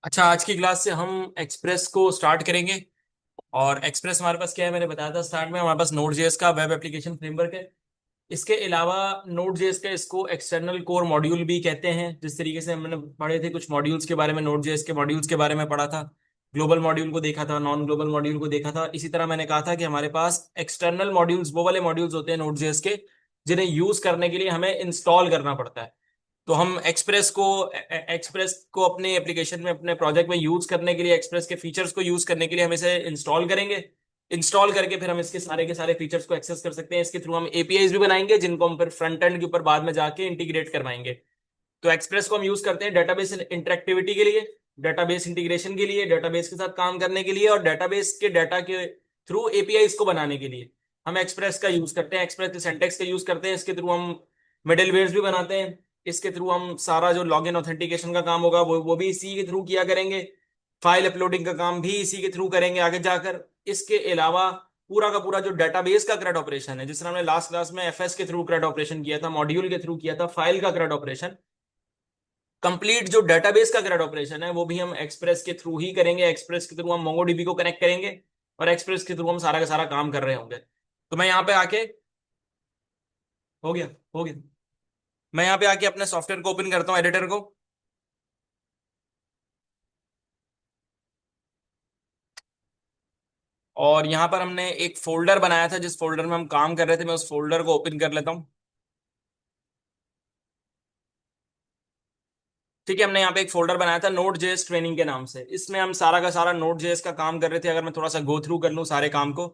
अच्छा, आज की क्लास से हम एक्सप्रेस को स्टार्ट करेंगे। और एक्सप्रेस हमारे पास क्या है, मैंने बताया था स्टार्ट में, हमारे पास नोड जेएस का वेब एप्लीकेशन फ्रेमवर्क है। इसके अलावा नोड जेएस का इसको एक्सटर्नल कोर मॉड्यूल भी कहते हैं। जिस तरीके से हमने पढ़े थे कुछ मॉड्यूल्स के बारे में, नोड जेएस के मॉड्यूल्स के बारे में पढ़ा था, ग्लोबल मॉड्यूल को देखा था, नॉन ग्लोबल मॉड्यूल को देखा था। इसी तरह मैंने कहा था कि हमारे पास एक्सटर्नल मॉड्यूल्स वो वाले मॉड्यूल्स होते हैं नोड जेएस के, जिन्हें यूज करने के लिए हमें इंस्टॉल करना पड़ता है। तो हम एक्सप्रेस को अपने एप्लीकेशन में, अपने प्रोजेक्ट में यूज करने के लिए, एक्सप्रेस के फीचर्स को यूज करने के लिए हम इसे इंस्टॉल करेंगे। इंस्टॉल करके फिर हम इसके सारे के सारे फीचर्स को एक्सेस कर सकते हैं। इसके थ्रू हम एपीआईज भी बनाएंगे, जिनको हम फिर फ्रंट एंड के ऊपर बाद में जाके इंटीग्रेट करवाएंगे। तो एक्सप्रेस को हम यूज करते हैं डेटाबेस इंटरेक्टिविटी के लिए, डेटाबेस इंटीग्रेशन के लिए, डेटाबेस के साथ काम करने के लिए, और डेटाबेस के डाटा के थ्रू एपीआईज को बनाने के लिए हम एक्सप्रेस का यूज करते हैं। एक्सप्रेस के सिंटैक्स का यूज करते हैं। इसके थ्रू हम मिडिलवेयर्स भी बनाते हैं। इसके थ्रू हम सारा जो लॉगिन ऑथेंटिकेशन का काम होगा वो भी इसी के थ्रू किया करेंगे। फाइल अपलोडिंग का काम भी इसी के थ्रू करेंगे आगे जाकर। इसके अलावा पूरा का पूरा जो डेटाबेस का CRUD ऑपरेशन है, जिस तरह हमने लास्ट क्लास में एफएस के थ्रू CRUD ऑपरेशन किया था, मॉड्यूल के थ्रू किया था, फाइल का CRUD ऑपरेशन, कंप्लीट जो डेटाबेस का CRUD ऑपरेशन है वो भी हम एक्सप्रेस के थ्रू ही करेंगे। एक्सप्रेस के थ्रू हम मोंगोडीबी को कनेक्ट करेंगे और एक्सप्रेस के थ्रू हम सारा का सारा काम कर रहे होंगे। तो मैं यहाँ पे आके, हो गया, हो गया, मैं यहाँ पे आके अपने सॉफ्टवेयर को ओपन करता हूँ, एडिटर को। और यहाँ पर हमने एक फोल्डर बनाया था, जिस फोल्डर में हम काम कर रहे थे, मैं उस फोल्डर को ओपन कर लेता हूँ। ठीक है, हमने यहाँ पे एक फोल्डर बनाया था नोड जेएस ट्रेनिंग के नाम से। इसमें हम सारा का सारा नोड जेएस का काम कर रहे थे। अगर मैं थोड़ा सा गो थ्रू कर लूँ सारे काम को,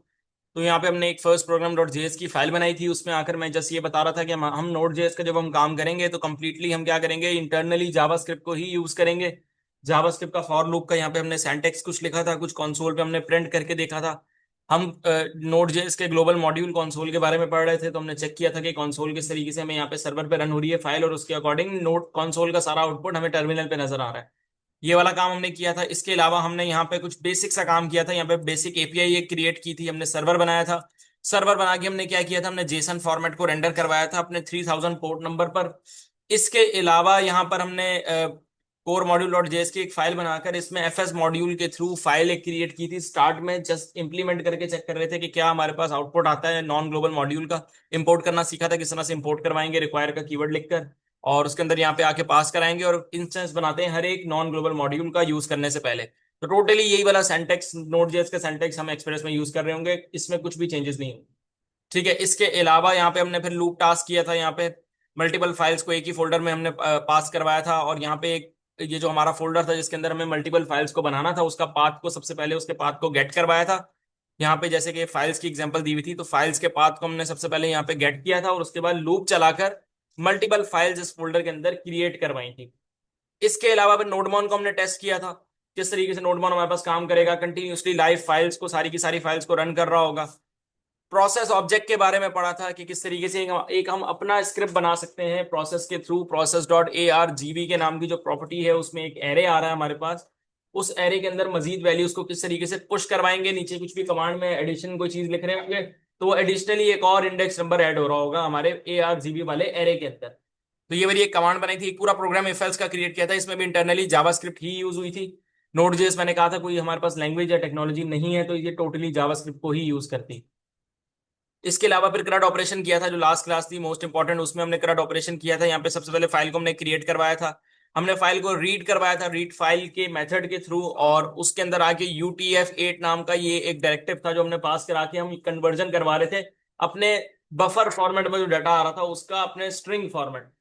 तो यहाँ पे हमने एक फर्स्ट प्रोग्राम डॉट जेएस की फाइल बनाई थी। उसमें आकर मैं जस्ट ये बता रहा था कि हम नोड जेएस का जब हम काम करेंगे तो कंप्लीटली हम क्या करेंगे, इंटरनली जावास्क्रिप्ट को ही यूज करेंगे। जावास्क्रिप्ट का फॉर लूप का यहाँ पे हमने सिंटैक्स कुछ लिखा था, कुछ कंसोल पे हमने प्रिंट करके देखा था। हम नोड जेएस के ग्लोबल मॉड्यूल कंसोल के बारे में पढ़ रहे थे, तो हमने चेक किया था कि कंसोल किस तरीके से हमें यहाँ पे सर्वर पे रन हो रही है फाइल, और उसके अकॉर्डिंग नोड कंसोल का सारा आउटपुट हमें टर्मिनल पे नजर आ रहा है। ये वाला काम हमने किया था। इसके अलावा हमने यहाँ पे कुछ बेसिक सा काम किया था। यहाँ पे बेसिक एपीआई एक क्रिएट की थी, हमने सर्वर बनाया था। सर्वर बना के हमने क्या किया था, हमने जेसन फॉर्मेट को रेंडर करवाया था अपने 3000 पोर्ट नंबर पर। इसके अलावा यहाँ पर हमने कोर मॉड्यूल डॉट जेएस की एक फाइल बनाकर इसमें एफएस मॉड्यूल के थ्रू फाइल एक क्रिएट की थी। स्टार्ट में जस्ट इंप्लीमेंट करके चेक कर रहे थे कि क्या हमारे पास आउटपुट आता है। नॉन ग्लोबल मॉड्यूल का इंपोर्ट करना सीखा था, किस तरह से इंपोर्ट करवाएंगे रिक्वायर का कीवर्ड लिखकर, और उसके अंदर यहाँ पे आके पास कराएंगे और इंस्टेंस बनाते हैं हर एक नॉन ग्लोबल मॉड्यूल का यूज करने से पहले। तो टोटली यही वाला सेंटेक्स, नोड जेएस का सेंटेक्स हम एक्सप्रेस में यूज कर रहे होंगे। इसमें कुछ भी चेंजेस नहीं होंगे। ठीक है, इसके अलावा यहाँ पे हमने फिर लूप टास्क किया था। यहाँ पे मल्टीपल फाइल्स को एक ही फोल्डर में हमने पास करवाया था, और यहाँ पे एक ये जो हमारा फोल्डर था जिसके अंदर हमें मल्टीपल फाइल्स को बनाना था, उसका पाथ को सबसे पहले उसके पाथ को गेट करवाया था। यहाँ पे जैसे कि फाइल्स की एग्जांपल दी हुई थी, तो फाइल्स के पाथ को हमने सबसे पहले यहाँ पे गेट किया था, और उसके बाद लूप चलाकर मल्टीपल फाइल्स इस फोल्डर के अंदर क्रिएट करवाई थी। इसके अलावा फिर नोडमॉन को हमने टेस्ट किया था, किस तरीके से नोडमॉन हमारे पास काम करेगा, कंटिन्यूसली लाइव फाइल्स को, सारी की सारी फाइल्स को रन कर रहा होगा। प्रोसेस ऑब्जेक्ट के बारे में पढ़ा था कि किस तरीके से एक हम अपना स्क्रिप्ट बना सकते हैं प्रोसेस के through. Process dot A R GB के नाम की जो प्रॉपर्टी है, उसमें एक एरे आ रहा है हमारे पास। उस एरे के अंदर मजीद वैल्यूज को किस तरीके से पुश करवाएंगे, नीचे कुछ भी कमांड में एडिशन कोई चीज लिख रहे होंगे तो वो एडिशनली एक और इंडेक्स नंबर ऐड हो रहा होगा हमारे ए आर जीबी वाले एरे के अंदर। तो ये वाली एक कमांड बनाई थी। एक पूरा प्रोग्राम एफएल्स का क्रिएट किया था, इसमें भी इंटरनली जावास्क्रिप्ट ही यूज हुई थी। नोड जेएस मैंने कहा था कोई हमारे पास लैंग्वेज या टेक्नोलॉजी नहीं है, तो ये टोटली जावास्क्रिप्ट को ही यूज करती। इसके अलावा फिर CRUD ऑपरेशन किया था, जो लास्ट क्लास थी मोस्ट इंपॉर्टेंट, उसमें हमने CRUD ऑपरेशन किया था। यहाँ पे सबसे पहले फाइल को हमने क्रिएट करवाया था, हमने फाइल को रीड करवाया था रीड फाइल के मेथड के थ्रू, और उसके अंदर आके UTF-8 नाम का ये एक डायरेक्टिव था जो हमने पास करा के हम कन्वर्जन करवा रहे थे अपने बफर फॉर्मेट में जो डाटा आ रहा था उसका अपने स्ट्रिंग फॉर्मेट।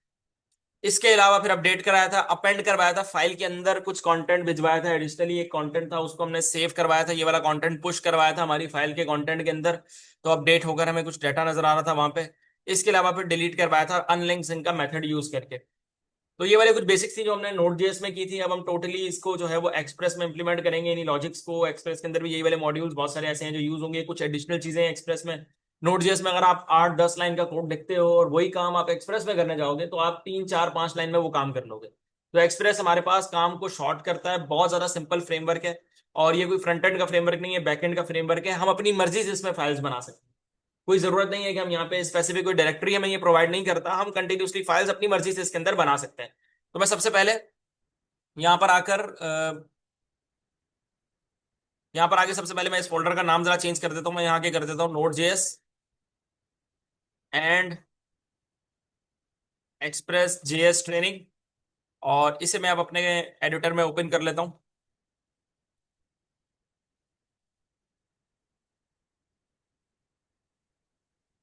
इसके अलावा फिर अपडेट कराया था, अपेंड करवाया था, फाइल के अंदर कुछ कंटेंट भिजवाया था, एडिशनली एक कंटेंट था उसको हमने सेव करवाया था, ये वाला कंटेंट पुश करवाया था हमारी फाइल के कंटेंट के अंदर। तो अपडेट होकर हमें कुछ डाटा नजर आ रहा था वहां पे। इसके अलावा फिर डिलीट करवाया था अनलिंक सिंक का मेथड यूज करके। तो ये वाले कुछ बेसिक्स थी जो हमने नोड जेएस में की थी। अब हम टोटली इसको जो है वो एक्सप्रेस में इंप्लीमेंट करेंगे, इन्हीं लॉजिक्स को। एक्सप्रेस के अंदर भी यही वाले मॉड्यूल्स बहुत सारे ऐसे हैं जो यूज होंगे, कुछ एडिशनल चीजें हैं एक्सप्रेस में। नोड जेएस में अगर आप 8-10 लाइन का कोड लिखते हो और वही काम आप एक्सप्रेस में करने जाओगे तो आप 3-4-5 लाइन में वो काम कर लोगे। तो एक्सप्रेस हमारे पास काम को शॉर्ट करता है, बहुत ज्यादा सिंपल फ्रेमवर्क है। और ये कोई फ्रंट एंड का फ्रेमवर्क नहीं है, बैक एंड का फ्रेमवर्क है। हम अपनी मर्जी से इसमें फाइल्स बना सकते हैं। कोई जरूरत नहीं है कि हम यहाँ पे स्पेसिफिक कोई डायरेक्टरी हमें ये प्रोवाइड नहीं करता, हम कंटिन्यूसली फाइल्स अपनी मर्जी से इसके अंदर बना सकते हैं। तो मैं सबसे पहले यहाँ पर आकर यहाँ पर आगे सबसे पहले मैं इस फोल्डर का नाम जरा चेंज कर देता हूँ। मैं यहाँ के कर देता हूँ node JS and express JS training, और इसे मैं अब अपने एडिटर में ओपन कर लेता हूँ।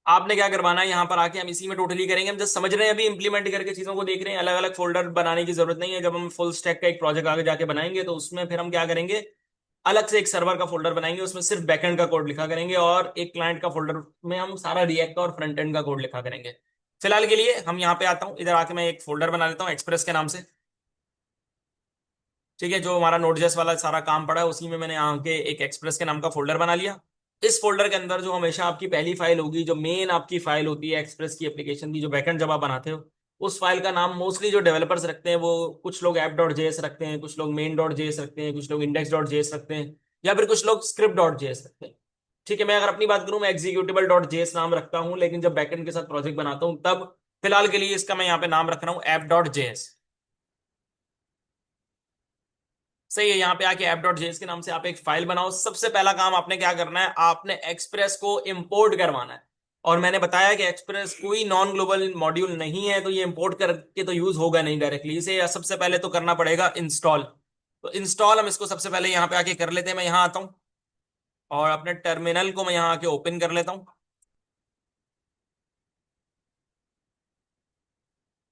आपने क्या करवाना है, यहाँ पर आके हम इसी में टोटली करेंगे। हम जस्ट समझ रहे हैं, अभी इंप्लीमेंट करके चीजों को देख रहे हैं। अलग अलग फोल्डर बनाने की जरूरत नहीं है। जब हम फुल स्टैक का एक प्रोजेक्ट आगे जाके बनाएंगे तो उसमें फिर हम क्या करेंगे, अलग से एक सर्वर का फोल्डर बनाएंगे, उसमें सिर्फ बैकएंड का कोड लिखा करेंगे, और एक क्लाइंट का फोल्डर में हम सारा रिएक्ट का और फ्रंट एंड का कोड लिखा करेंगे। फिलहाल के लिए हम यहाँ पे आता हूँ, इधर आके मैं एक फोल्डर बना लेता हूँ एक्सप्रेस के नाम से। ठीक है, जो हमारा नोड.जेएस वाला सारा काम पड़ा है उसी में मैंने यहाँ के एक एक्सप्रेस के नाम का फोल्डर बना लिया। इस फोल्डर के अंदर जो हमेशा आपकी पहली फाइल होगी, जो मेन आपकी फाइल होती है एक्सप्रेस की एप्लीकेशन की, जो बैकएंड जब आप बनाते हो, उस फाइल का नाम मोस्टली जो डेवलपर्स रखते हैं, वो कुछ लोग app.js रखते हैं, कुछ लोग main.js रखते हैं, कुछ लोग index.js रखते हैं, या फिर कुछ लोग script.js रखते हैं। ठीक है, मैं अगर अपनी बात करूं, मैं executable.js नाम रखता हूं, लेकिन जब बैकएंड के साथ प्रोजेक्ट बनाता हूं तब फिलहाल के लिए इसका मैं यहाँ पे नाम रख रहा हूँ app.js। सही है, यहाँ पे आके app.js के नाम से आप एक फाइल बनाओ। सबसे पहला काम आपने क्या करना है, आपने एक्सप्रेस को इंपोर्ट करवाना है। और मैंने बताया कि एक्सप्रेस कोई नॉन ग्लोबल मॉड्यूल नहीं है, तो ये इंपोर्ट करके तो यूज होगा नहीं डायरेक्टली। इसे सबसे पहले तो करना पड़ेगा इंस्टॉल। तो इंस्टॉल हम इसको सबसे पहले यहाँ पे आके कर लेते हैं। मैं यहाँ आता हूँ और अपने टर्मिनल को मैं यहाँ आके ओपन कर लेता हूँ।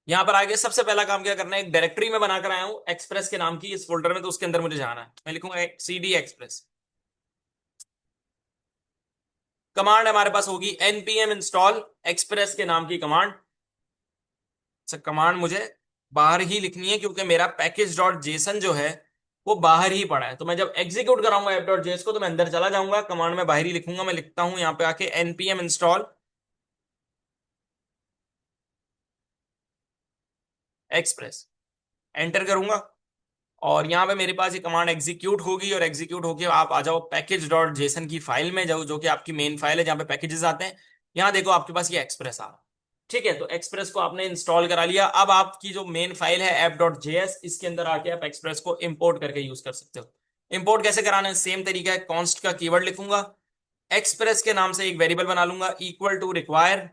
यहाँ पर आगे सबसे पहला काम क्या करना है, एक डायरेक्टरी में बनाकर आया हूँ एक्सप्रेस के नाम की, इस फोल्डर में, तो उसके अंदर मुझे जाना है। मैं लिखूंगा CD एक्सप्रेस। कमांड हमारे पास होगी npm इंस्टॉल एक्सप्रेस के नाम की कमांड। अच्छा, कमांड मुझे बाहर ही लिखनी है क्योंकि मेरा पैकेज डॉट जेसन जो है वो बाहर ही पड़ा है। तो मैं जब एग्जीक्यूट कराऊंगा ऐप डॉट जेएस को तो मैं अंदर चला जाऊंगा, कमांड में बाहर ही लिखूंगा। मैं लिखता हूं यहाँ पे आके npm इंस्टॉल एक्सप्रेस, एंटर करूंगा, और यहाँ पे मेरे पास ये कमांड एग्जीक्यूट होगी, और एग्जीक्यूट होके आप आ जाओ पैकेज डॉट जेसन की फाइल में, जो जो कि आपकी मेन फाइल है जहाँ पे पैकेजेस आते हैं। यहाँ देखो आपके पास ये एक्सप्रेस आ रहा है। ठीक है, तो एक्सप्रेस को आपने इंस्टॉल करा लिया। अब आपकी जो मेन फाइल है app.js, इसके अंदर आके आप एक्सप्रेस को इंपोर्ट करके यूज कर सकते हो। इंपोर्ट कैसे कराना है, सेम तरीका है। कॉन्स्ट का कीवर्ड लिखूंगा, एक्सप्रेस के नाम से एक वेरिएबल बना लूंगा इक्वल टू रिक्वायर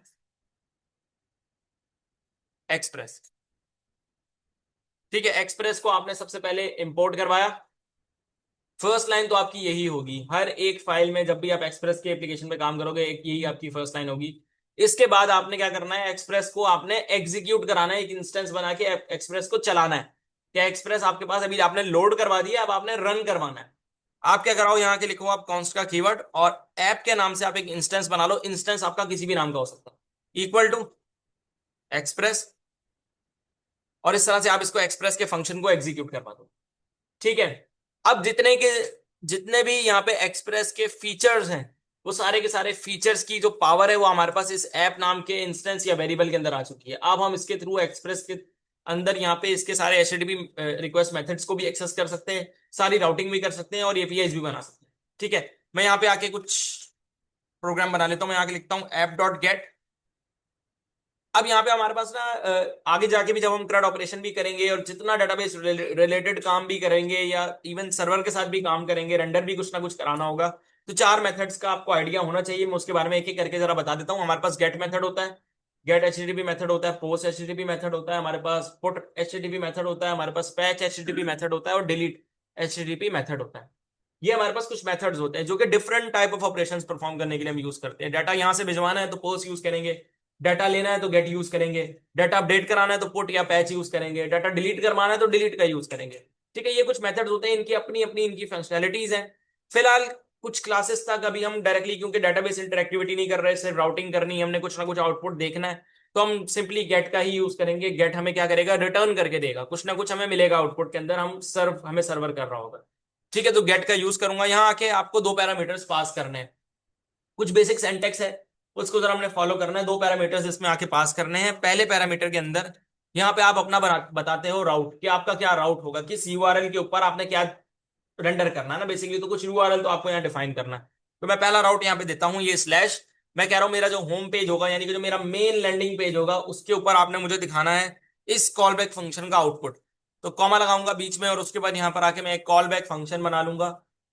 एक्सप्रेस। ठीक है, एक्सप्रेस को आपने सबसे पहले इंपोर्ट करवाया। फर्स्ट लाइन तो आपकी यही होगी हर एक फाइल में, जब भी आप एक्सप्रेस के एप्लीकेशन पे काम करोगे, एक यही आपकी फर्स्ट लाइन होगी। इसके बाद आपने क्या करना है, एक्सप्रेस को आपने एग्जीक्यूट कराना है, एक इंस्टेंस बना के एक्सप्रेस को चलाना है। क्या एक्सप्रेस आपके पास अभी आपने लोड करवा दिया, अब आपने रन करवाना है। आप क्या कराओ, यहाँ के लिखो आप कॉन्स्ट का कीवर्ड, और ऐप के नाम से आप एक इंस्टेंस बना लो। इंस्टेंस आपका किसी भी नाम का हो सकता है, इक्वल टू एक्सप्रेस, और इस तरह से आप इसको एक्सप्रेस के फंक्शन को एग्जीक्यूट करवा दो। ठीक है, अब जितने भी यहाँ पे एक्सप्रेस के फीचर्स हैं, वो सारे के सारे फीचर्स की जो पावर है वो हमारे पास इस ऐप नाम के इंस्टेंस या वेरिएबल के अंदर आ चुकी है। अब हम इसके थ्रू एक्सप्रेस के अंदर यहाँ पे इसके सारे HTTP रिक्वेस्ट मेथड्स को भी एक्सेस कर सकते हैं, सारी राउटिंग भी कर सकते हैं, और एपीआईज भी बना सकते हैं। ठीक है, मैं यहाँ पे आके कुछ प्रोग्राम बना लेता हूँ। मैं आके लिखता हूँ app.get। अब यहाँ पे हमारे पास ना आगे जाके भी जब हम CRUD ऑपरेशन भी करेंगे और जितना डेटाबेस रिलेटेड काम भी करेंगे, या इवन सर्वर के साथ भी काम करेंगे, रेंडर भी कुछ ना कुछ कराना होगा, तो चार मेथड्स का आपको आइडिया होना चाहिए। मैं उसके बारे में एक एक करके जरा बता देता हूँ। हमारे पास गेट मेथड होता है, गेट HTTP मेथड होता है, पोस्ट HTTP मेथड होता है, हमारे पास पुट HTTP मेथड होता है, हमारे पास पैच HTTP मेथड होता है, और डिलीट HTTP मेथड होता है। ये हमारे पास कुछ मेथड्स होते हैं जो कि different type of operations perform करने के लिए हम यूज करते हैं। डाटा यहां से भिजवाना है तो पोस्ट यूज करेंगे, डाटा लेना है तो गेट यूज करेंगे, डाटा अपडेट कराना है तो पुट या पैच यूज करेंगे, डाटा डिलीट करवाना है तो डिलीट का यूज करेंगे। ठीक है, ये कुछ मेथड्स होते हैं, इनकी अपनी अपनी इनकी फंक्शनैलिटीज हैं। फिलहाल कुछ क्लासेस तक अभी हम डायरेक्टली, क्योंकि डाटाबेस इंटरेक्टिविटी नहीं कर रहे, सिर्फ राउटिंग करनी है, हमने कुछ ना कुछ आउटपुट देखना है, तो हम सिंपली गेट का ही यूज करेंगे। गेट हमें क्या करेगा, रिटर्न करके देगा, कुछ ना कुछ हमें मिलेगा आउटपुट के अंदर, हम सर्व हमें सर्वर कर रहा होगा। ठीक है, तो गेट का यूज करूंगा। यहाँ आके आपको दो पैरामीटर्स पास करने हैं, कुछ बेसिक सिंटेक्स है, उसको जरा हमने फॉलो करना है। दो पैरामीटर्स इसमें आके पास करने हैं। पहले पैरामीटर के अंदर यहाँ पे आप अपना बताते हो राउट, कि आपका क्या राउट होगा, किस यूआरएल के ऊपर आपने क्या रेंडर करना है ना बेसिकली, तो कुछ यूआरएल तो आपको यहाँ डिफाइन करना है। तो मैं पहला राउट यहाँ पे देता हूँ, ये स्लैश। मैं कह रहा हूँ मेरा जो होम पेज होगा, यानी कि जो मेरा मेन लैंडिंग पेज होगा, उसके ऊपर आपने मुझे दिखाना है इस कॉल बैक फंक्शन का आउटपुट। तो कॉमा लगाऊंगा बीच में, और उसके बाद यहाँ पर आके मैं एक कॉल बैक फंक्शन बना लूंगा।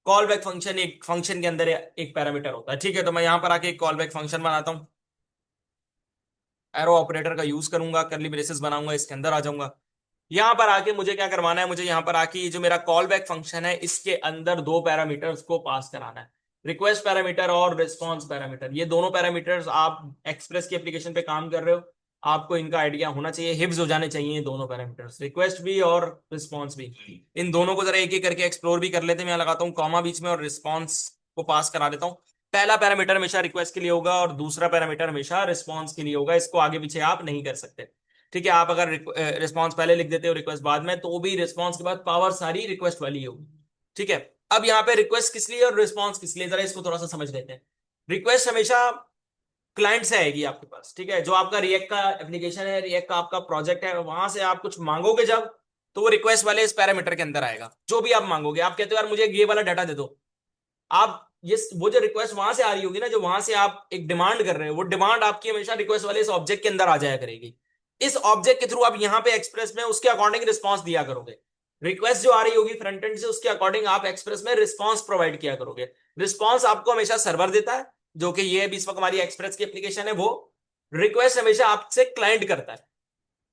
कॉल बैक फंक्शन एक फंक्शन के अंदर एक पैरामीटर होता है, ठीक है। तो मैं यहाँ पर आके एक कॉल बैक फंक्शन बनाता हूँ, एरो ऑपरेटर का यूज करूंगा, करली ब्रेसेस बनाऊंगा, इसके अंदर आ जाऊंगा। यहां पर आके मुझे क्या करवाना है, मुझे यहां पर आके ये जो मेरा कॉल बैक फंक्शन है इसके अंदर दो पैरामीटर्स को पास कराना है, रिक्वेस्ट पैरामीटर और रिस्पॉन्स पैरामीटर। ये दोनों पैरामीटर्स, आप एक्सप्रेस की एप्लीकेशन पे काम कर रहे हो, आपको इनका आइडिया होना चाहिए, हिब्स हो जाने चाहिए ये दोनों पैरामीटर्स, रिक्वेस्ट भी और रिस्पॉन्स भी। इन दोनों को जरा एक एक करके एक्सप्लोर भी कर लेते हैं। मैं लगाता हूँ कॉमा बीच में और रिस्पॉन्स को पास करा देता हूँ। पहला पैरामीटर हमेशा रिक्वेस्ट के लिए होगा और दूसरा पैरामीटर हमेशा रिस्पॉन्स के लिए होगा, इसको आगे पीछे आप नहीं कर सकते, ठीक है। आप अगर रिस्पॉन्स पहले लिख देते हो रिक्वेस्ट बाद में, तो भी रिस्पॉन्स के बाद पावर सारी रिक्वेस्ट वाली होगी, ठीक है। अब यहाँ पे रिक्वेस्ट किस लिए और रिस्पॉन्स किस लिए, जरा इसको थोड़ा सा समझ लेते हैं। रिक्वेस्ट हमेशा क्लाइंट से आएगी आपके पास, ठीक है। जो आपका रिएक्ट का एप्लीकेशन है, रिएक्ट का आपका प्रोजेक्ट है, वहां से आप कुछ मांगोगे जब, तो वो रिक्वेस्ट वाले इस पैरामीटर के अंदर आएगा। जो भी आप मांगोगे, आप कहते हो यार मुझे ये वाला डाटा दे दो, आप ये वो जो रिक्वेस्ट वहां से आ रही होगी ना, जो वहां से आप एक डिमांड कर रहे हो, वो डिमांड आपकी हमेशा रिक्वेस्ट वाले इस ऑब्जेक्ट के अंदर आ जाया करेगी। इस ऑब्जेक्ट के थ्रू आप यहां पे एक्सप्रेस में उसके अकॉर्डिंग रिस्पॉन्स दिया करोगे। रिक्वेस्ट जो आ रही होगी फ्रंट एंड से, उसके अकॉर्डिंग आप एक्सप्रेस में रिस्पॉन्स प्रोवाइड किया करोगे। रिस्पॉन्स आपको हमेशा सर्वर देता है, जो कि ये अभी इस वक्त हमारी एक्सप्रेस की एप्लीकेशन है वो। रिक्वेस्ट हमेशा आपसे क्लाइंट करता है।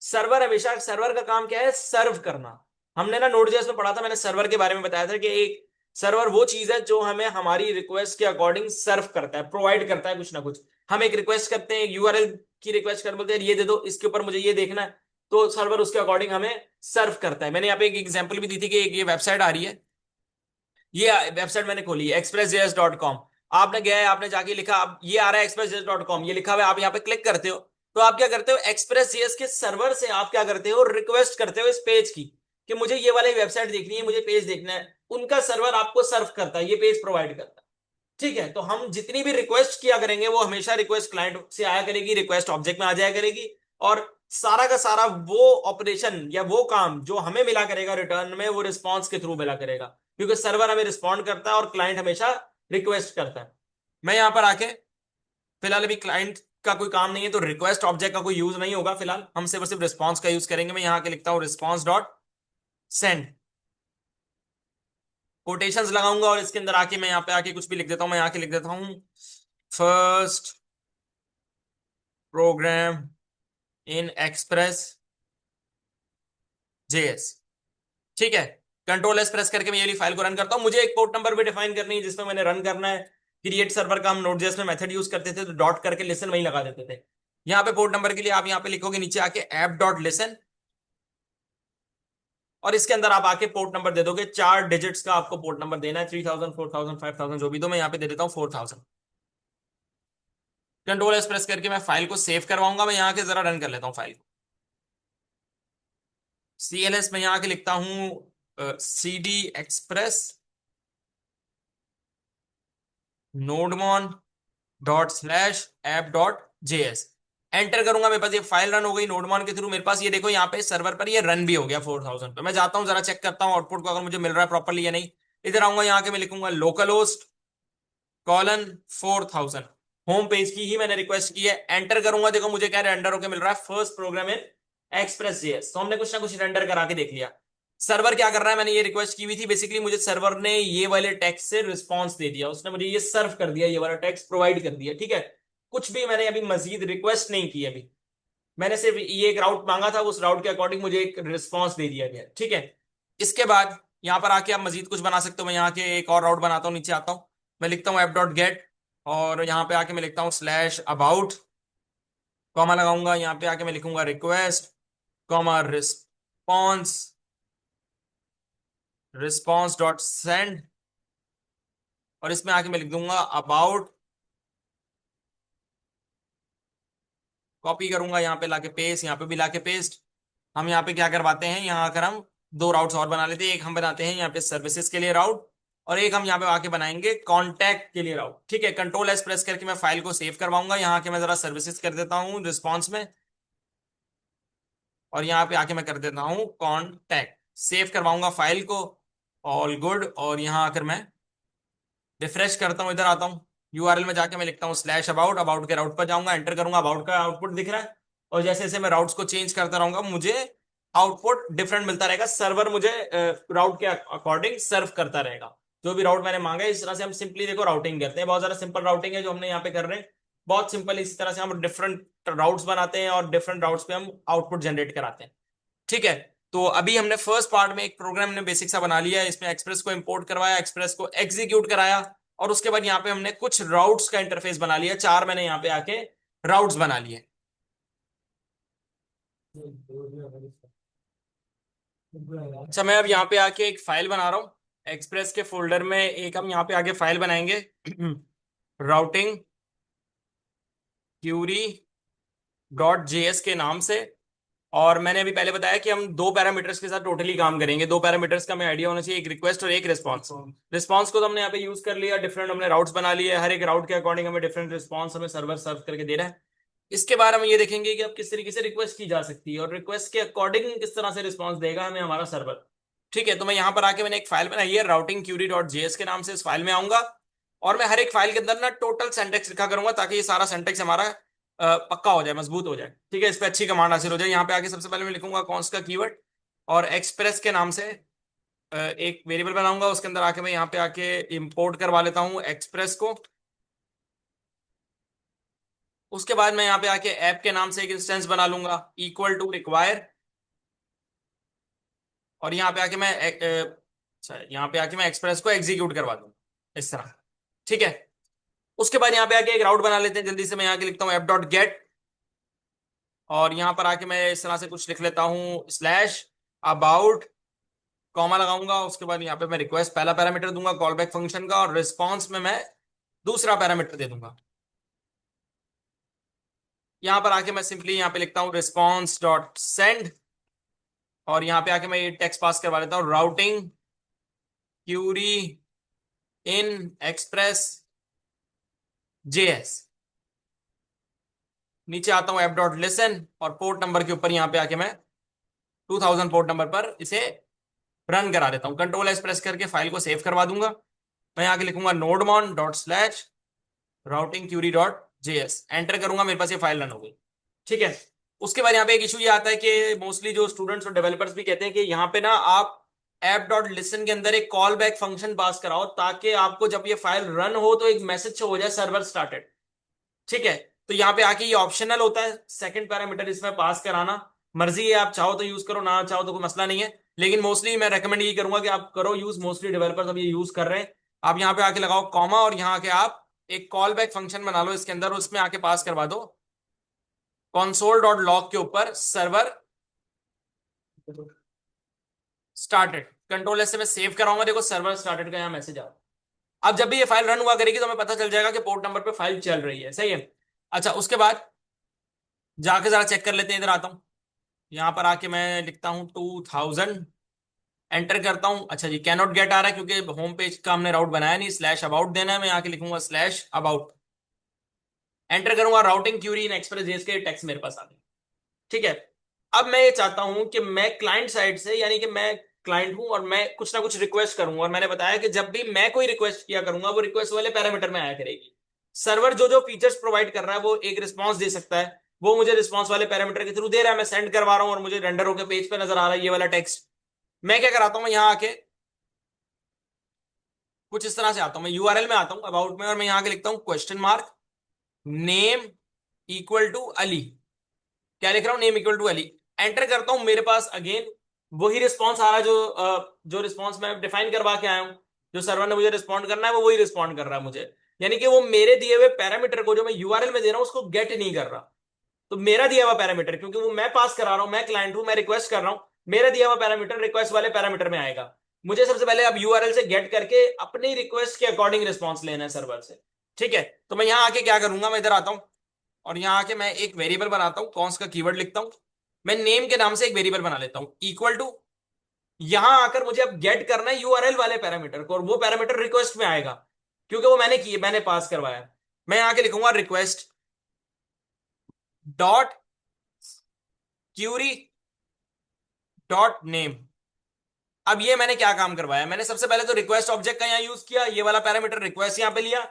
सर्वर हमेशा, सर्वर का काम क्या है, सर्व करना। हमने ना नोड.जेएस में पढ़ा था, मैंने सर्वर के बारे में बताया था कि एक सर्वर वो चीज है जो हमें हमारी रिक्वेस्ट के अकॉर्डिंग सर्व करता है, प्रोवाइड करता है कुछ ना कुछ। हम एक रिक्वेस्ट करते हैं, यूआरएल की रिक्वेस्ट कर बोलते हैं ये दे दो, इसके ऊपर मुझे ये देखना है, तो सर्वर उसके अकॉर्डिंग हमें सर्व करता है। मैंने यहाँ पे एक एग्जांपल भी दी थी कि एक ये वेबसाइट आ रही है, ये वेबसाइट मैंने खोली है expressjs.com। आपने गया है, आपने जाके लिखा, अब ये आ रहा है expressjs.com, ये लिखा हुआ है, आप यहाँ पे क्लिक करते हो, तो आप क्या करते हो, एक्सप्रेस के सर्वर से आप क्या करते हो, रिक्वेस्ट करते हो इस पेज की, कि मुझे ये वाली वेबसाइट देखनी है, मुझे पेज देखना है। उनका सर्वर आपको सर्व करता है, ये पेज प्रोवाइड करता है, ठीक है। तो हम जितनी भी रिक्वेस्ट किया करेंगे, वो हमेशा रिक्वेस्ट क्लाइंट से आया करेगी, रिक्वेस्ट ऑब्जेक्ट में आ जाया करेगी, और सारा का सारा वो ऑपरेशन या वो काम जो हमें मिला करेगा रिटर्न में, वो रिस्पॉन्स के थ्रू मिला करेगा, क्योंकि सर्वर हमें रिस्पॉन्ड करता है और क्लाइंट हमेशा रिक्वेस्ट करता है। मैं यहां पर आके, फिलहाल अभी क्लाइंट का कोई काम नहीं है, तो रिक्वेस्ट ऑब्जेक्ट का कोई यूज नहीं होगा फिलहाल, हम सिर्फ रिस्पॉन्स का यूज करेंगे। मैं यहां के लिखता हूं रिस्पॉन्स डॉट सेंड, कोटेशंस लगाऊंगा, और इसके अंदर आके मैं यहाँ पे आके कुछ भी लिख देता हूं। मैं यहाँ के लिख देता हूं first programme Inn Express JS, ठीक है। कंट्रोल एस प्रेस करके मैं ये वाली फाइल को रन करता हूं। मुझे एक पोर्ट नंबर भी डिफाइन करनी है जिसमें मैंने रन करना है। क्रिएट सर्वर का हम नोड.जेएस में मेथड यूज करते थे, तो डॉट करके लिसन वहीं लगा देते थे। यहाँ पे पोर्ट नंबर के लिए आप यहाँ पे लिखोगे नीचे आके ऐप डॉट लिसन, और इसके अंदर आप आके पोर्ट नंबर दे दोगे, 4 डिजिट्स का आपको पोर्ट नंबर देना है, 3000 4000 5000 जो भी दो। मैं यहाँ पे दे देता हूँ 4000। कंट्रोल एस प्रेस करके मैं फाइल को सेव करवाऊंगा। मैं यहाँ के जरा रन कर लेता हूँ फाइल को। CLS में यहाँ के लिखता हूँ CD एक्सप्रेस नोडमॉन ./app.js, एंटर करूंगा। मेरे पास ये फाइल रन हो गई नोडमॉन के थ्रू। मेरे पास ये देखो यहाँ पे सर्वर पर ये रन भी हो गया 4000 पे। मैं जाता हूँ, जरा चेक करता हूँ आउटपुट को, अगर मुझे मिल रहा है प्रॉपरली या नहीं। इधर आऊंगा, यहाँ के मैं लिखूंगा local host colon 4000, home page की ही मैंने रिक्वेस्ट की है। एंटर करूंगा, देखो मुझे क्या रेंडर होकर मिल रहा है, first programme Inn Express JS. तो हमने कुछ ना कुछ रेंडर करा के देख लिया। सर्वर क्या कर रहा है, मैंने ये रिक्वेस्ट की हुई थी, बेसिकली मुझे सर्वर ने ये वाले टेक्स्ट से रिस्पॉन्स दे दिया, उसने मुझे ये सर्व कर दिया, ये वाला टेक्स्ट प्रोवाइड कर दिया, ठीक है। कुछ भी मैंने अभी मजीद रिक्वेस्ट नहीं की अभी, मैंने सिर्फ ये एक राउट मांगा था, उस राउट के अकॉर्डिंग मुझे एक रिस्पॉन्स दे दिया गया, ठीक है। इसके बाद यहाँ पर आके आप मजीद कुछ बना सकते हो। मैं यहाँ के एक और राउट बनाता हूँ, नीचे आता हूँ, मैं लिखता हूँ app.get, और यहाँ पे आके मैं लिखता हूँ /about, कॉमा लगाऊंगा। यहाँ पे आके मैं लिखूंगा request comma response, response dot send, और इसमें आके मैं लिख दूंगा अबाउट, कॉपी करूंगा यहाँ पे लाके पेस्ट, यहाँ पे भी लाके पेस्ट। हम यहाँ पे क्या करवाते हैं, यहाँ आकर हम दो राउट्स और बना लेते हैं। एक हम बनाते हैं यहाँ पे सर्विसेज के लिए राउट, और एक हम यहाँ पे आके बनाएंगे कॉन्टैक्ट के लिए राउट, ठीक है। कंट्रोल एस प्रेस करके मैं फाइल को सेव करवाऊंगा। यहाँ के मैं जरा सर्विसेज कर देता हूँ रिस्पॉन्स में, और यहाँ पे आके मैं कर देता हूँ कॉन्टैक्ट, सेव करवाऊंगा फाइल को, ऑल गुड। और यहाँ आकर मैं रिफ्रेश करता हूँ, इधर आता हूँ, यूआरएल में जाके मैं लिखता हूँ /about, अबाउट के राउट पर जाऊंगा, एंटर करूंगा, अबाउट का आउटपुट दिख रहा है। और जैसे जैसे मैं राउट्स को चेंज करता रहूंगा, मुझे आउटपुट डिफरेंट मिलता रहेगा, सर्वर मुझे राउट के अकॉर्डिंग सर्व करता रहेगा जो भी राउट मैंने मांगा है। इस तरह से हम सिंपली देखो राउटिंग करते हैं, बहुत ज्यादा सिंपल राउटिंग है जो हमने यहाँ पे कर रहे हैं, बहुत सिंपल। इसी तरह से हम डिफरेंट राउट्स बनाते हैं और डिफरेंट राउट्स पे हम आउटपुट जनरेट कराते हैं। ठीक है, तो अभी हमने फर्स्ट पार्ट में एक प्रोग्राम ने बेसिक सा बना लिया है, इसमें एक्सप्रेस को इंपोर्ट करवाया, एक्सप्रेस को एग्जीक्यूट कराया, और उसके बाद यहाँ पे हमने कुछ राउट्स का इंटरफेस बना लिया, चार मैंने यहाँ पे आके राउट्स बना लिए। अच्छा, मैं अब यहाँ पे आके एक फाइल बना रहा हूँ एक्सप्रेस के फोल्डर में, एक हम यहाँ पे आके फाइल बनाएंगे राउटिंग क्यूरी डॉट जेएस के नाम से। और मैंने अभी पहले बताया कि हम दो पैरामीटर्स के साथ टोटली काम करेंगे, दो पैरामीटर्स का हमें आइडिया होना चाहिए, एक रिक्वेस्ट और एक रिस्पांस। रिस्पांस को तो हमने यहाँ पे यूज कर लिया, डिफरेंट हमने राउट्स बना लिए, हर एक राउट के अकॉर्डिंग हमें डिफरेंट रिस्पांस हमें सर्वर सर्व करके दे रहा है। इसके बाद हम ये देखेंगे कि अब किस तरीके से रिक्वेस्ट की जा सकती है और रिक्वेस्ट के अकॉर्डिंग किस तरह से रिस्पॉन्स देगा हमें हमारा सर्वर। ठीक है, तो मैं यहाँ पर आके मैंने एक फाइल बनाई है राउटिंग क्यूरी डॉट जेएस के नाम से, इस फाइल में आऊंगा और मैं हर एक फाइल के अंदर ना टोटल सेंटेक्स लिखा करूंगा ताकि ये सारा सेंटेक्स हमारा पक्का हो जाए, मजबूत हो जाए। ठीक है, इस पर अच्छी कमांड हासिल हो जाए। यहाँ पे आके सबसे पहले मैं लिखूंगा कॉन्स्ट का कीवर्ड और एक्सप्रेस के नाम से एक वेरिएबल बनाऊंगा, उसके अंदर आके मैं यहाँ पे आके इंपोर्ट करवा लेता हूँ एक्सप्रेस को। उसके बाद मैं यहाँ पे आके ऐप के नाम से एक इंस्टेंस बना लूंगा इक्वल टू रिक्वायर, और यहाँ पे आके मैं अच्छा, यहाँ पे आके मैं एक्सप्रेस को एग्जीक्यूट करवा दूंगा इस तरह। ठीक है, उसके बाद यहाँ पे आके एक राउट बना लेते हैं जल्दी से। मैं यहाँ के लिखता हूँ एफ डॉट गेट, और यहाँ पर आके मैं इस तरह से कुछ लिख लेता हूँ स्लैश अबाउट, कॉमा लगाऊंगा। उसके बाद यहाँ पे मैं रिक्वेस्ट पहला पैरामीटर दूंगा कॉल बैक फंक्शन का, और रिस्पॉन्स में मैं दूसरा पैरामीटर दे दूंगा। यहाँ पर आके मैं सिंपली यहाँ पे लिखता हूँ रिस्पॉन्स डॉट सेंड, और यहाँ पे आके मैं ये टेक्स्ट पास करवा लेता हूँ routing Curie Inn Express JS. नीचे आता हूँ एफ डॉट लिसन, और पोर्ट नंबर के ऊपर यहाँ पे आके मैं 2000 पोर्ट नंबर पर इसे रन करा देता हूँ। कंट्रोल एस प्रेस करके फाइल को सेव करवा दूंगा। मैं यहाँ के लिखूंगा nodemon dot slash routing query dot JS, enter करूंगा, मेरे पास ये फाइल रन हो गई। ठीक है, उसके बाद यहाँ पे एक इशू ये आता है कि मोस्टली जो स्टूडेंट्स और डेवलपर्स भी कहते हैं कि यहाँ पे ना आप ऐप डॉट लिसन के अंदर एक कॉल बैक फंक्शन पास कराओ ताकि आपको जब ये फाइल रन हो तो एक मैसेज शो हो जाए सर्वर स्टार्टेड। ठीक है, तो यहाँ पे आके ये ऑप्शनल होता है सेकंड पैरामीटर इसमें पास कराना, मर्जी है, आप चाहो तो यूज करो, ना चाहो तो कोई मसला नहीं है, लेकिन मोस्टली मैं रेकमेंड ये करूंगा कि आप करो यूज, मोस्टली डेवलपर्स अब ये यूज कर रहे हैं। आप यहाँ पे आके लगाओ कॉमा, और यहाँ आके आप एक कॉल बैक फंक्शन बना लो इसके अंदर, उसमें आके पास करवा दो console डॉट लॉग के ऊपर सर्वर स्टार्टेड। कंट्रोल एस से मैं सेव कराऊंगा, देखो सर्वर स्टार्टेड का यहाँ मैसेज आ रहा है। अब जब भी ये फाइल रन हुआ करेगी तो हमें पता चल जाएगा कि पोर्ट नंबर पे फाइल चल रही है, सही है। अच्छा, उसके बाद जाके जरा चेक कर लेते हैं, इधर आता हूँ, यहाँ पर आके मैं लिखता हूँ 2000, एंटर करता हूँ। अच्छा जी, कैनॉट गेट आ रहा है क्योंकि होम पेज का हमने राउट बनाया नहीं, स्लैश अबाउट देना है, मैं यहाँ के लिखूंगा स्लैश अबाउट, एंटर करूंगा, routing Curie Inn Express JS के टेक्स्ट मेरे पास आ गए। ठीक है, अब मैं ये चाहता हूं कि मैं क्लाइंट साइड से, यानी कि मैं क्लाइंट हूं और मैं कुछ ना कुछ रिक्वेस्ट करूंगा, और मैंने बताया कि जब भी मैं कोई रिक्वेस्ट किया करूंगा वो रिक्वेस्ट वाले पैरामीटर में आया करेगी। सर्वर जो जो फीचर्स प्रोवाइड कर रहा है वो एक रिस्पॉन्स दे सकता है, वो मुझे रिस्पॉन्स वाले पैरामीटर के थ्रू दे रहा है, मैं सेंड करवा रहा हूं और मुझे रेंडर होकर पेज पे नजर आ रहा है ये वाला टेक्स्ट। मैं क्या कराता हूं, मैं यहाँ आके कुछ इस तरह से आता हूं, मैं यूआरएल में आता हूं अबाउट में, और मैं यहाँ के लिखता हूं question mark name equal to Ali. क्या लिख रहा हूं, name equal to Ali, enter करता हूं, मेरे पास अगेन वही रिस्पॉन्स आ रहा है जो रिस्पॉन्स मैं डिफाइन करवा के आया हूं, जो सर्वर ने मुझे रिस्पॉन्ड करना है वो वही रिस्पॉन्ड कर रहा है मुझे, यानी कि वो मेरे दिए हुए पैरामीटर को जो मैं यूआरएल में दे रहा हूं उसको गेट नहीं कर रहा। तो मेरा दिया हुआ पैरामीटर, क्योंकि वो मैं पास करा रहा हूं, मैं क्लाइंट हूं, मैं रिक्वेस्ट कर रहा हूं, मेरा दिया हुआ पैरामीटर रिक्वेस्ट वाले पैरामीटर में आएगा। मुझे सबसे पहले अब यूआरएल से गेट करके अपनी रिक्वेस्ट के अकॉर्डिंग रिस्पॉन्स लेना है सर्वर से। ठीक है, तो मैं यहां आके क्या करूंगा, मैं इधर आता हूं और यहाँ आके मैं एक वेरिएबल बनाता हूँ, कौन सा कीवर्ड लिखता हूँ, मैं नेम के नाम से एक वेरिएबल बना लेता हूँ इक्वल टू, यहां आकर मुझे अब गेट करना है यूआरएल वाले पैरामीटर को, और वो पैरामीटर रिक्वेस्ट में आएगा क्योंकि वो मैंने किए, मैंने पास करवाया। मैं यहाँ के लिखूंगा request dot Curie dot name. अब ये मैंने क्या काम करवाया, मैंने सबसे पहले तो रिक्वेस्ट ऑब्जेक्ट का यहाँ यूज किया, ये वाला पैरामीटर रिक्वेस्ट यहाँ पे लिया।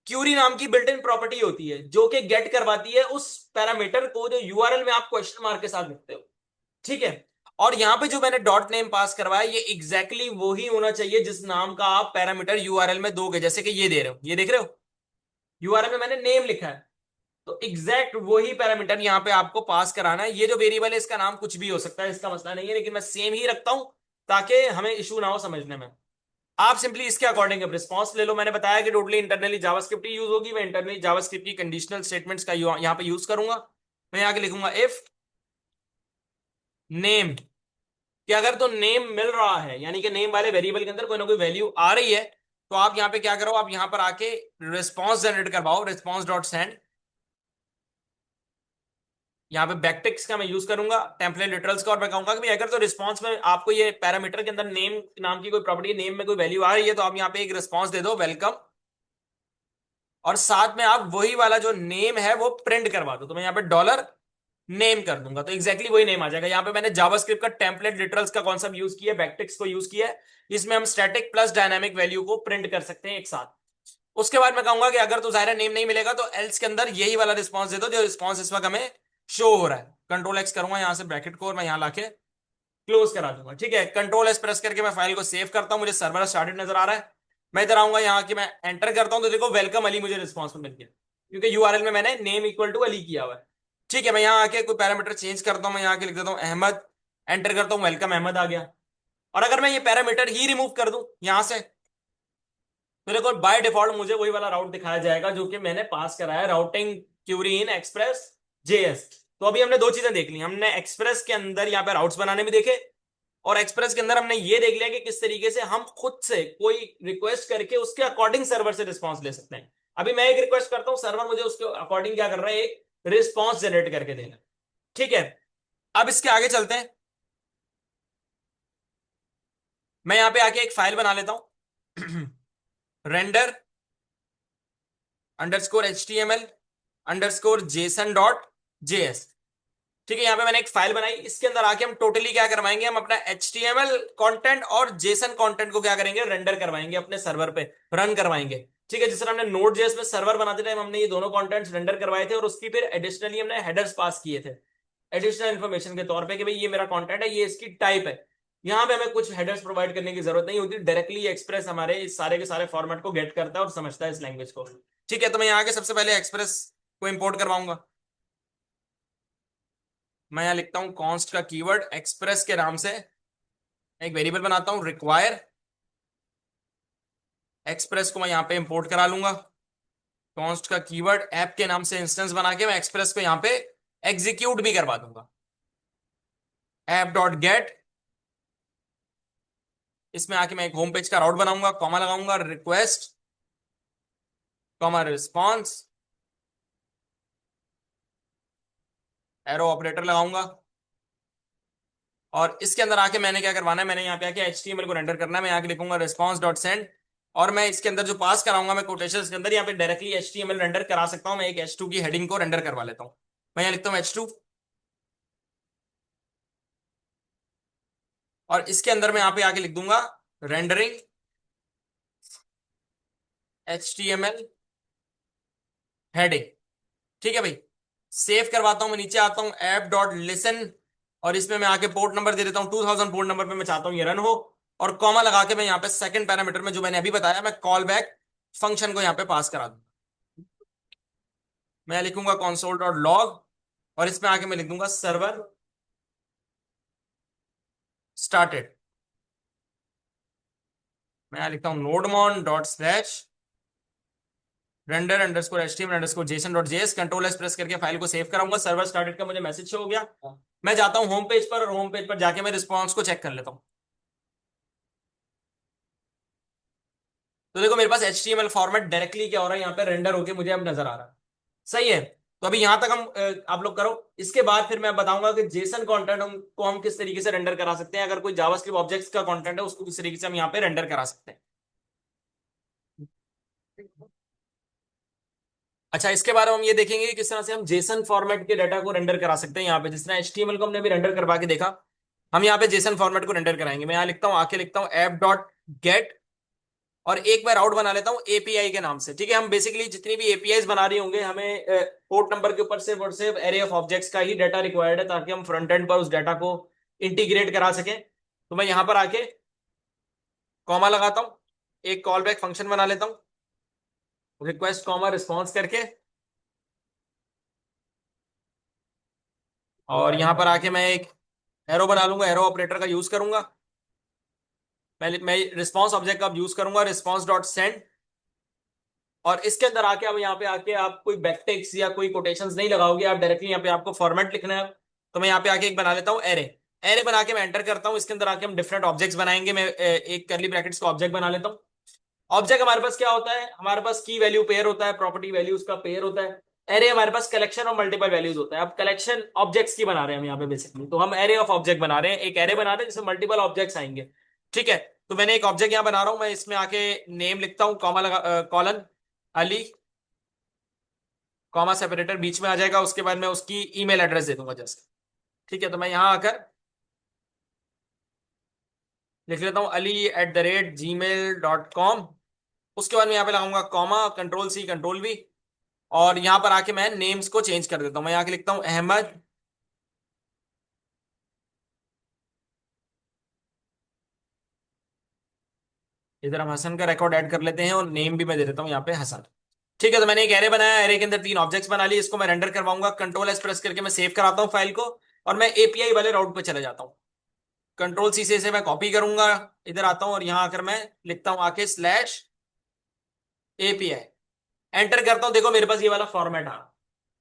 क्यूरी नाम की बिल्ट इन प्रॉपर्टी होती है जो कि गेट करवाती है उस पैरामीटर को जो यूआरएल में आप क्वेश्चन मार्क के साथ लिखते हो। ठीक है, और यहां पे जो मैंने डॉट नेम पास करवाया ये एग्जैक्टली वही होना चाहिए जिस नाम का आप पैरामीटर यूआरएल में दोगे, जैसे कि ये दे रहे हो, ये देख रहे हो यूआरएल में मैंने नेम लिखा है, तो एग्जैक्ट वही पैरामीटर यहां पे आपको पास कराना है। ये जो वेरिएबल है इसका नाम कुछ भी हो सकता है, इसका मसला नहीं है, लेकिन मैं सेम ही रखता हूं ताकि हमें इशू ना हो समझने में। आप सिंपली इसके अकॉर्डिंग रिस्पॉन्स ले लो। मैंने बताया कि टोटली इंटरनली जावास्क्रिप्ट ही यूज होगी, मैं इंटरनली जावास्क्रिप्ट की कंडीशनल स्टेटमेंट्स का यहां पे यूज करूंगा। मैं यहां के लिखूंगा इफ नेम, कि अगर तो नेम मिल रहा है यानी कि नेम वाले वेरिएबल के अंदर कोई ना कोई वैल्यू आ रही है, तो आप यहां पे क्या करो, आप यहां पर आके रिस्पॉन्स जनरेट करवाओ, रिस्पॉन्स डॉट सेंड। यहाँ पे बैकटिक्स का मैं यूज करूंगा, टेम्पलेट लिटरल्स का, और मैं कहूंगा कि भाई अगर तो रिस्पांस में आपको ये पैरामीटर के अंदर नेम नाम की कोई प्रॉपर्टी, नेम में कोई वैल्यू आ रही है, तो आप यहाँ पे एक रिस्पांस दे दो वेलकम, और साथ में आप वही वाला जो नेम है वो प्रिंट करवा दो। तो मैं यहाँ पे डॉलर नेम कर दूंगा, तो एक्जैक्टली वही नेम आ जाएगा। यहाँ पे मैंने जावास्क्रिप्ट का टेम्पलेट लिटरल्स का कॉन्सेप्ट यूज किया, बैकटिक्स को यूज किया है, इसमें हम स्टैटिक प्लस डायनामिक वैल्यू को प्रिंट कर सकते हैं एक साथ। उसके बाद मैं कहूंगा कि अगर तो जाहिर नेम नहीं मिलेगा तो एल्स के अंदर यही वाला रिस्पॉन्स दे दो जो रिस्पॉन्स इस वक्त हमें शो हो रहा है। कंट्रोल एक्स करूंगा यहां से ब्रैकेट को, और मैं यहां लाके क्लोज करा दूंगा। ठीक है, कंट्रोल एस प्रेस करके मैं फाइल को सेव करता हूं, मुझे सर्वर स्टार्टेड नजर आ रहा है। मैं इधर आऊंगा यहाँ की मैं एंटर करता हूं, तो देखो वेलकम अली मुझे रिस्पॉन्स में मिल गया, क्योंकि यूआरएल में मैंने नेम इक्वल टू अली किया हुआ है। ठीक है, मैं यहाँ आके कोई पैरामीटर चेंज करता हूँ, मैं यहाँ के लिख देता हूँ अहमद, एंटर करता हूँ, वेलकम अहमद आ गया। और अगर मैं ये पैरामीटर ही रिमूव कर दूं यहां से, तो देखो बाय डिफॉल्ट मुझे वही वाला राउट दिखाया जाएगा जो कि मैंने पास कराया है, routing Curie Inn Express JS. तो अभी हमने दो चीजें देख ली, हमने एक्सप्रेस के अंदर यहाँ पे राउट्स बनाने भी देखे, और एक्सप्रेस के अंदर हमने ये देख लिया कि किस तरीके से हम खुद से कोई रिक्वेस्ट करके उसके अकॉर्डिंग सर्वर से रिस्पॉन्स ले सकते हैं। अभी मैं एक रिक्वेस्ट करता हूं, सर्वर मुझे उसके अकॉर्डिंग क्या कर रहा है, एक रिस्पॉन्स जनरेट करके देना। ठीक है, अब इसके आगे चलते हैं। मैं यहां पे आके एक फाइल बना लेता हूं render underscore HTML underscore JSON dot JS. ठीक है, यहाँ पे मैंने एक फाइल बनाई, इसके अंदर आके हम टोटली क्या करवाएंगे, हम अपना HTML कंटेंट और जेसन कंटेंट को क्या करेंगे, रेंडर करवाएंगे, अपने सर्वर पे रन करवाएंगे। ठीक है, जिस तरह हमने नोड जेएस में सर्वर बनाते टाइम हमने ये दोनों कंटेंट्स रेंडर करवाए थे, और उसकी फिर एडिशनली हमने हेडर्स पास किए थे एडिशनल इन्फॉर्मेशन के तौर पे कि भाई ये मेरा कंटेंट है, ये इसकी टाइप है। यहाँ पे हमें कुछ हेडर्स प्रोवाइड करने की जरूरत नहीं होती, डायरेक्टली एक्सप्रेस हमारे इस सारे के सारे फॉर्मेट को गेट करता है और समझता है इस लैंग्वेज को। ठीक है, तो मैं यहाँ के सबसे पहले एक्सप्रेस को इंपोर्ट करवाऊंगा। मैं यहाँ लिखता हूँ कॉन्स्ट का कीवर्ड एक्सप्रेस के नाम से एक वेरिएबल बनाता हूँ रिक्वायर एक्सप्रेस को, मैं यहाँ पे इंपोर्ट करा लूंगा। कॉन्स्ट का कीवर्ड ऐप के नाम से इंस्टेंस बना के मैं एक्सप्रेस को यहाँ पे एग्जीक्यूट भी करवा दूंगा। ऐप डॉट गेट, इसमें आके मैं एक होम पेज का राउट बनाऊंगा, कॉमा लगाऊंगा, request comma response, arrow operator लगाऊंगा, और इसके अंदर आके मैंने क्या करवाना है, मैंने यहाँ पे आके HTML को रेंडर करना है। मैं यहाँ के लिखूंगा रिस्पॉन्स डॉट सेंड, और मैं इसके अंदर जो पास कराऊंगा मैं कोटेशंस के अंदर यहाँ पे डायरेक्टली HTML रेंडर करा सकता हूँ। मैं एक H2 की हेडिंग को रेंडर करवा लेता हूँ। मैं यहाँ लिखता हूँ H2, और इसके अंदर मैं यहाँ पे आके लिख दूंगा रेंडरिंग HTML हेडिंग। ठीक है भाई, सेव करवाता हूं, मैं नीचे आता हूं ऐप डॉट लिसन, और इसमें मैं आके पोर्ट नंबर दे देता हूं 2000 पोर्ट नंबर पे मैं चाहता हूं ये रन हो, और कॉमा लगा के मैं यहाँ पे सेकंड पैरामीटर में जो मैंने अभी बताया मैं कॉल बैक फंक्शन को यहाँ पे पास करा दूं। मैं लिखूंगा console डॉट लॉग, और इसमें आके मैं लिख दूंगा सर्वर स्टार्टेड। मैं यहाँ लिखता हूँ nodemon dot slash render underscore HTML underscore JSON dot JS. Control S press करके फाइल को सेव कराऊंगा, सर्वर स्टार्टेड का मुझे मैसेज शो हो गया। मैं जाता हूँ होम पेज पर, और होम पेज पर जाके मैं रिस्पॉन्स को चेक कर लेता हूँ। तो देखो मेरे पास HTML फॉर्मेट डायरेक्टली क्या हो रहा है, यहाँ पे रेंडर होके मुझे अब नजर आ रहा है। सही है, तो अभी यहां तक हम आप लोग करो। इसके बाद फिर मैं बताऊंगा कि जेसन कंटेंट को हम किस तरीके से रेंडर करा सकते हैं, अगर कोई जावास्क्रिप्ट ऑब्जेक्ट्स का कंटेंट है उसको किस तरीके से हम यहाँ पे रेंडर करा सकते हैं। अच्छा, इसके बारे में हम ये देखेंगे कि किस तरह से हम जेसन फॉर्मेट के डाटा को रेंडर करा सकते हैं। यहाँ पे जिस तरह HTML को हमने भी रेंडर करवा के देखा, हम यहाँ पे जेसन फॉर्मेट को रेंडर कराएंगे। मैं यहाँ लिखता हूँ, आके लिखता हूँ ऐप डॉट गेट, और एक बार आउट बना लेता हूँ एपीआई के नाम से। ठीक है, हम बेसिकली जितनी भी एपीआई बना रही होंगे हमें पोर्ट नंबर के ऊपर सिर्फ और सिर्फ एरे ऑफ ऑब्जेक्ट्स का ही डाटा रिक्वायर्ड है, ताकि हम फ्रंट एंड पर उस डाटा को इंटीग्रेट करा सके। तो मैं यहां पर आके कॉमा लगाता हूं, एक कॉल बैक फंक्शन बना लेता हूं, रिक्वेस्ट कॉमा रिस्पॉन्स करके, और यहां पर आके मैं एक एरो बना लूंगा, एरो ऑपरेटर का यूज करूंगा। मैं रिस्पॉन्स ऑब्जेक्ट का यूज करूंगा, रिस्पॉन्स डॉट सेंड। और इसके अंदर आके अब यहाँ पे आके आप कोई बैकटिक्स या कोई कोटेशंस नहीं लगाओगे, आप डायरेक्टली यहाँ पे आपको फॉर्मेट लिखना है। तो मैं यहाँ पे आके एक बना लेता हूँ एरे। एरे बना के मैं एंटर करता हूँ, इसके अंदर आके हम डिफरेंट ऑब्जेक्ट्स बनाएंगे। मैं एक करली ब्रैकेट्स का ऑब्जेक्ट बना लेता हूँ। ऑब्जेक्ट हमारे पास क्या होता है, हमारे पास की वैल्यू पेयर होता है, प्रॉपर्टी वैल्यू उसका पेयर होता है। एरे हमारे पास कलेक्शन ऑफ मल्टीपल वैल्यूज होता है। अब कलेक्शन ऑब्जेक्ट्स की बना रहे हैं हम यहाँ पे बेसिकली, तो हम एरे ऑफ ऑब्जेक्ट बना रहे हैं, एक एरे बना रहे हैं जिसमें मल्टीपल ऑब्जेक्ट्स आएंगे। ठीक है, तो मैंने एक ऑब्जेक्ट यहाँ बना रहा हूँ, मैं इसमें आके नेम लिखता हूँ, कॉमा लगा, कॉलन अली, कॉमा सेपरेटर बीच में आ जाएगा, उसके बाद मैं उसकी ईमेल एड्रेस दे दूंगा जैसे। ठीक है, तो मैं यहां आकर लिख लेता हूँ ali@gmail.com। उसके बाद मैं यहाँ पे लगाऊंगा comma, control C control V, और यहां पर आके मैं नेम्स को चेंज कर देता हूँ। मैं यहाँ के लिखता हूँ अहमद, इधर हम हसन का रिकॉर्ड ऐड कर लेते हैं, और नेम भी मैं दे देता हूँ यहाँ पे हसन। ठीक है, तो मैंने एक एरे बनाया, एरे के अंदर 3 ऑब्जेक्ट्स बना लिए, इसको मैं रेंडर करवाऊंगा। कंट्रोल S प्रेस करके मैं सेव कराता हूँ फाइल को, और मैं एपीआई वाले राउट पे चले जाता हूँ। कंट्रोल C से इसे मैं कॉपी करूंगा, इधर आता हूँ और यहां आकर मैं लिखता हूँ आके /API, एंटर करता हूँ। देखो मेरे पास ये वाला फॉर्मेट आ रहा।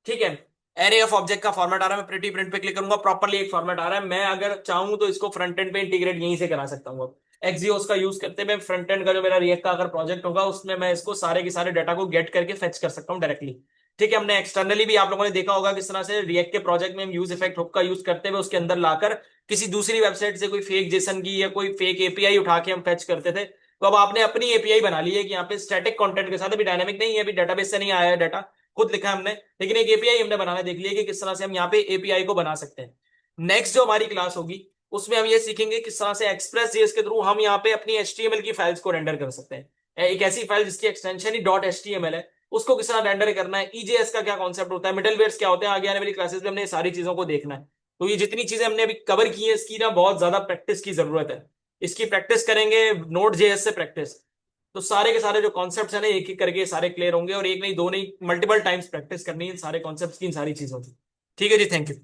ठीक है, एरे ऑफ ऑब्जेक्ट का फॉर्मेट आ रहा है, मैं प्रिटी प्रिंट पे क्लिक करूंगा, प्रॉपर्ली एक फॉर्मेट आ रहा है। मैं अगर चाहूँ तो इसको फ्रंट एंड पे इंटीग्रेट यहीं से करा सकता हूँ। एक्सियोस का यूज करते मैं फ्रंट एंड का जो मेरा रिएक्ट का अगर प्रोजेक्ट होगा उसमें मैं इसको सारे के सारे डाटा को गेट करके फेच कर सकता हूँ डायरेक्टली। ठीक है, हमने एक्सटर्नली भी आप लोगों ने देखा होगा किस तरह से रिएक्ट के प्रोजेक्ट में हम यूज इफेक्ट हुक का यूज करते हुए उसके अंदर लाकर किसी दूसरी वेबसाइट से कोई फेक जेसन की या कोई फेक एपीआई उठा के हम फेच करते थे। तो अब आपने अपनी एपीआई बना ली है कि यहाँ पे स्टैटिक कंटेंट के साथ, अभी डायनामिक नहीं है, अभी डेटाबेस से नहीं आया है डाटा, खुद लिखा है हमने, लेकिन एक एपीआई हमने बनाना देख लिया कि किस तरह से हम यहाँ पे एपीआई को बना सकते हैं। नेक्स्ट जो हमारी क्लास होगी उसमें हम ये सीखेंगे किस तरह से एक्सप्रेस जेएस के थ्रू हम यहाँ पे अपनी एचटीएमएल की फाइल्स को रेंडर कर सकते हैं। एक ऐसी फाइल जिसकी एक्सटेंशन ही डॉट एचटीएमएल है, उसको किस तरह रेंडर करना है, ईजेएस का क्या कॉन्सेप्ट होता है, मिडलवेयर्स क्या होते हैं, आगे आने वाली क्लासेस में हमने सारी चीजों को देखना है। तो ये जितनी चीजें हमने अभी कवर की है इसकी ना बहुत ज्यादा प्रैक्टिस की जरूरत है। इसकी प्रैक्टिस करेंगे नोड जेएस से प्रैक्टिस, तो सारे के सारे जो कॉन्सेप्ट्स है ना एक एक करके सारे क्लियर होंगे, और एक नहीं दो नहीं मल्टीपल टाइम्स प्रैक्टिस करनी है इन सारे कॉन्सेप्ट्स की, इन सारी चीजों की। ठीक है जी, थैंक यू।